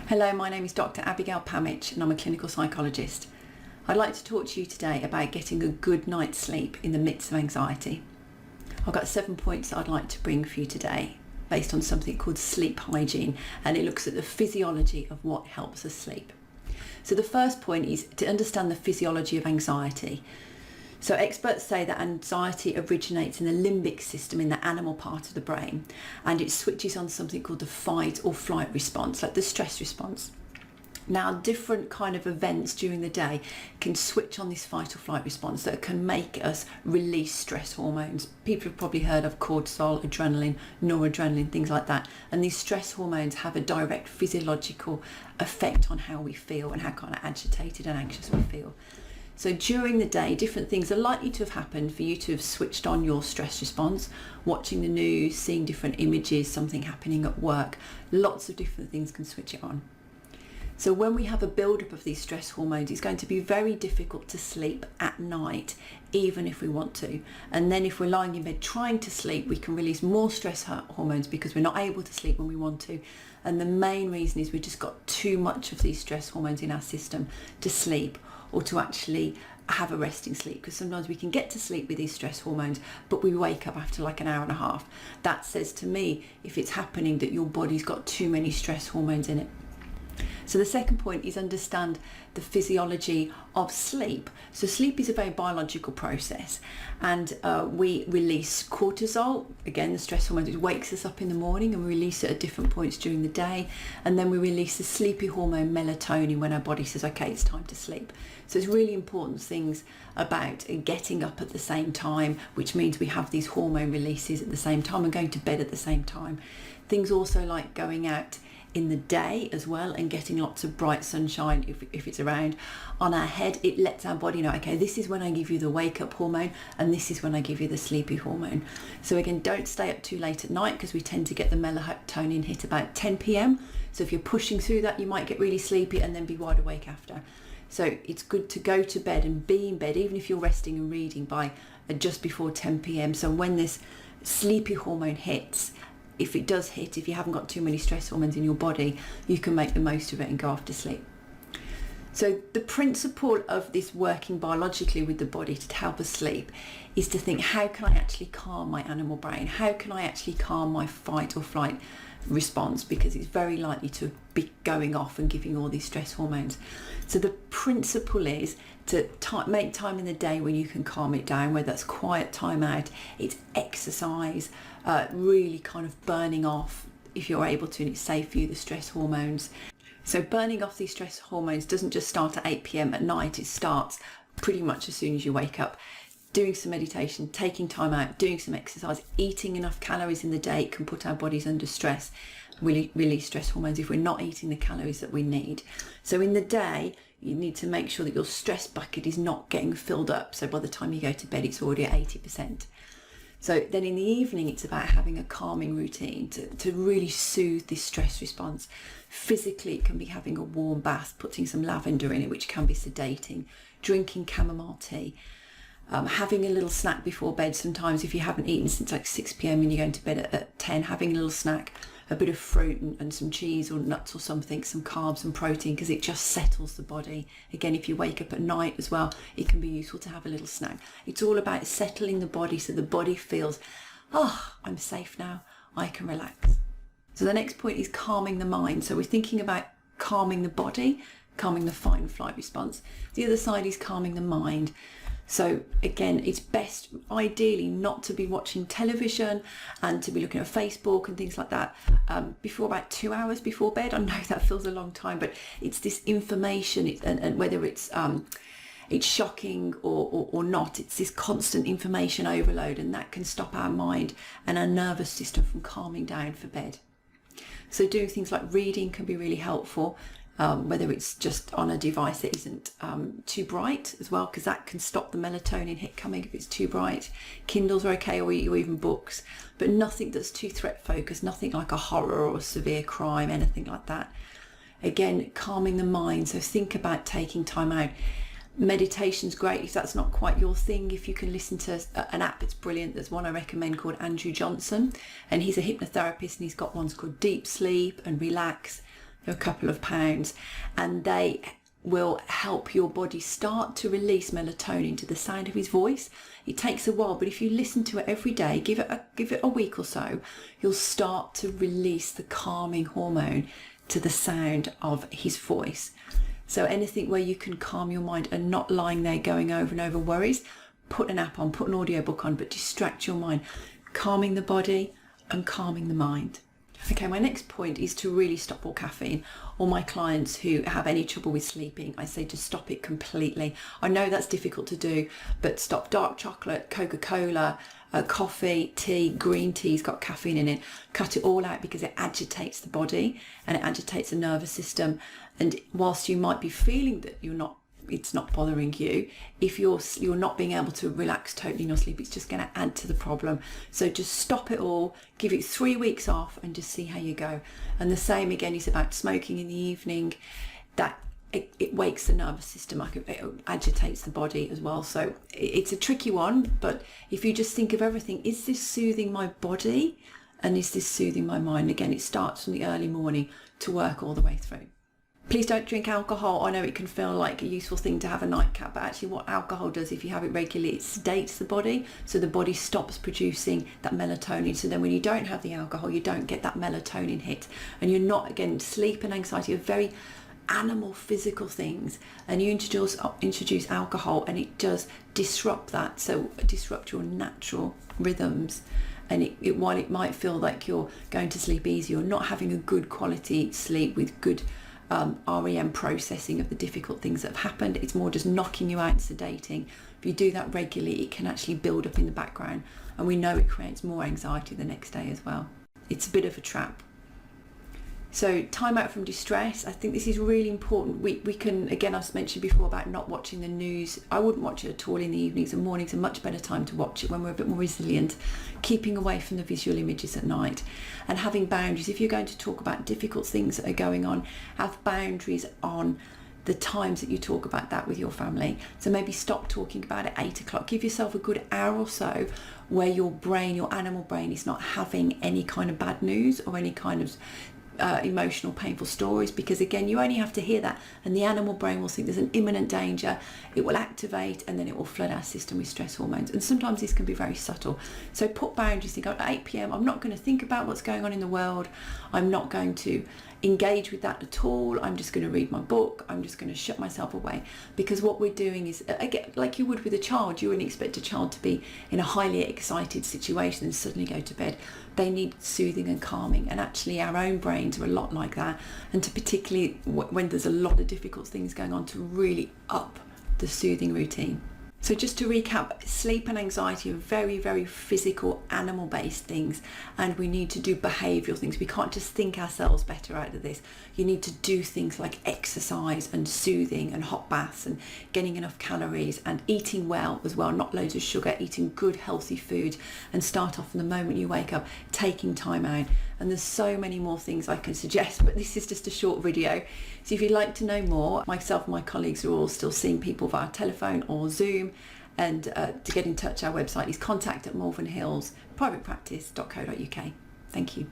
Hello, my name is Dr. Abigail and I'm a clinical psychologist. I'd like to talk to you today about getting a good night's sleep in the midst of anxiety. I've got 7 points that I'd like to bring for you today based on something called sleep hygiene, and it looks at the physiology of what helps us sleep. So the first point is to understand the physiology of anxiety. So experts say that anxiety originates in the limbic system in the animal part of the brain, and it switches on something called the fight or flight response, like the stress response. Now, different kind of events during the day can switch on this fight or flight response that can make us release stress hormones. People have probably heard of cortisol, adrenaline, noradrenaline, things like that. And these stress hormones have a direct physiological effect on how we feel and how kind of agitated and anxious we feel. So during the day, different things are likely to have happened for you to have switched on your stress response, watching the news, seeing different images, something happening at work. Lots of different things can switch it on. So when we have a buildup of these stress hormones, it's going to be very difficult to sleep at night, even if we want to. And then if we're lying in bed trying to sleep, we can release more stress hormones because we're not able to sleep when we want to. And the main reason is we've just got too much of these stress hormones in our system to sleep or to actually have a resting sleep, because sometimes we can get to sleep with these stress hormones, but we wake up after like an hour and a half. That says to me, if it's happening, that your body's got too many stress hormones in it. So the second point is understand the physiology of sleep. So sleep is a very biological process, and we release cortisol, again the stress hormone, it wakes us up in the morning, and we release it at different points during the day, and then we release the sleepy hormone melatonin when our body says, okay, it's time to sleep. So it's really important things about getting up at the same time, which means we have these hormone releases at the same time and going to bed at the same time. Things also like going out in the day as well and getting lots of bright sunshine if it's around on our head. It lets our body know, okay, this is when I give you the wake up hormone and this is when I give you the sleepy hormone. So again, don't stay up too late at night, because we tend to get the melatonin hit about 10 p.m. So if you're pushing through that, you might get really sleepy and then be wide awake after. So it's good to go to bed and be in bed, even if you're resting and reading, by just before 10 p.m. So when this sleepy hormone hits, if it does hit, if you haven't got too many stress hormones in your body, you can make the most of it and go off to sleep. So the principle of this working biologically with the body to help us sleep is to think, how can I actually calm my animal brain? How can I actually calm my fight or flight response? Because it's very likely to be going off and giving all these stress hormones. So the principle is to make time in the day when you can calm it down, whether that's quiet time out, it's exercise, really kind of burning off, if you're able to and it's safe for you, the stress hormones. So burning off these stress hormones doesn't just start at 8 p.m. at night, it starts pretty much as soon as you wake up. Doing some meditation, taking time out, doing some exercise, eating enough calories in the day can put our bodies under stress, release stress hormones if we're not eating the calories that we need. So in the day, you need to make sure that your stress bucket is not getting filled up. So by the time you go to bed, it's already at 80%. So then in the evening, it's about having a calming routine to really soothe this stress response. Physically, it can be having a warm bath, putting some lavender in it, which can be sedating, drinking chamomile tea, having a little snack before bed. Sometimes if you haven't eaten since like 6 p.m. and you're going to bed at 10, having a little snack, a bit of fruit and some cheese or nuts or something, some carbs and protein, because it just settles the body. Again, if you wake up at night as well, it can be useful to have a little snack. It's all about settling the body so the body feels, oh, I'm safe now, I can relax. So the next point is calming the mind. So we're thinking about calming the body, calming the fight and flight response. The other side is calming the mind. So again, it's best ideally not to be watching television and to be looking at Facebook and things like that before about 2 hours before bed. I know that feels a long time, but it's this information, and whether it's shocking or not, it's this constant information overload, and that can stop our mind and our nervous system from calming down for bed. So doing things like reading can be really helpful. Whether it's just on a device that isn't too bright as well, because that can stop the melatonin hit coming if it's too bright. Kindles are okay, or even books, but nothing that's too threat focused, nothing like a horror or a severe crime, anything like that. Again, calming the mind, so think about taking time out. Meditation's great if that's not quite your thing. If you can listen to an app, it's brilliant. There's one I recommend called Andrew Johnson, and he's a hypnotherapist, and he's got ones called Deep Sleep and Relax. they're a couple of pounds, and they will help your body start to release melatonin to the sound of his voice. It takes a while, but if you listen to it every day, give it a week or so, you'll start to release the calming hormone to the sound of his voice. So anything where you can calm your mind and not lying there going over and over worries, put an app on, put an audiobook on, but distract your mind, calming the body and calming the mind. Okay, my next point is to really stop all caffeine. All my clients who have any trouble with sleeping, I say just stop it completely. I know that's difficult to do, but stop dark chocolate, Coca-Cola, coffee, tea, green tea's got caffeine in it. Cut it all out because it agitates the body and it agitates the nervous system. And whilst you might be feeling that it's not bothering you, if you're not being able to relax totally in your sleep, it's just going to add to the problem. So just stop it all, give it 3 weeks off and just see how you go. And the same again is about smoking in the evening. That it wakes the nervous system up, it agitates the body as well. So it's a tricky one, but if you just think of everything, is this soothing my body and is this soothing my mind? Again, it starts from the early morning to work all the way through. Please don't drink alcohol. I know it can feel like a useful thing to have a nightcap, but actually what alcohol does, if you have it regularly, it sedates the body, so the body stops producing that melatonin. So then when you don't have the alcohol, you don't get that melatonin hit, and you're not, again, sleep and anxiety are very animal physical things, and you introduce alcohol and it does disrupt that, so disrupt your natural rhythms. And while it might feel like you're going to sleep easy, you're not having a good quality sleep with good REM processing of the difficult things that have happened. It's more just knocking you out and sedating. If you do that regularly, it can actually build up in the background, and we know it creates more anxiety the next day as well. It's a bit of a trap. So time out from distress, I think this is really important. We can, again, I've mentioned before about not watching the news. I wouldn't watch it at all in the evenings, and mornings are a much better time to watch it when we're a bit more resilient, keeping away from the visual images at night and having boundaries. If you're going to talk about difficult things that are going on, have boundaries on the times that you talk about that with your family. So maybe stop talking about it at 8 o'clock. Give yourself a good hour or so where your brain, your animal brain, is not having any kind of bad news or any kind of emotional, painful stories, because again, you only have to hear that and the animal brain will think there's an imminent danger. It will activate and then it will flood our system with stress hormones, and sometimes this can be very subtle. So put boundaries. Think, at 8 p.m. I'm not going to think about what's going on in the world. I'm not going to engage with that at all. I'm just going to read my book. I'm just going to shut myself away, because what we're doing is, again, like you would with a child, you wouldn't expect a child to be in a highly excited situation and suddenly go to bed. They need soothing and calming, and actually our own brains are a lot like that, and to particularly when there's a lot of difficult things going on, to really up the soothing routine. So just to recap, sleep and anxiety are very, very physical, animal-based things, and we need to do behavioural things. We can't just think ourselves better out of this. You need to do things like exercise and soothing and hot baths and getting enough calories and eating well as well, not loads of sugar, eating good, healthy food, and start off from the moment you wake up, taking time out. And there's so many more things I can suggest, but this is just a short video. So if you'd like to know more, myself and my colleagues are all still seeing people via telephone or Zoom, and to get in touch, our website is contact@malvernhillsprivatepractice.co.uk. Thank you.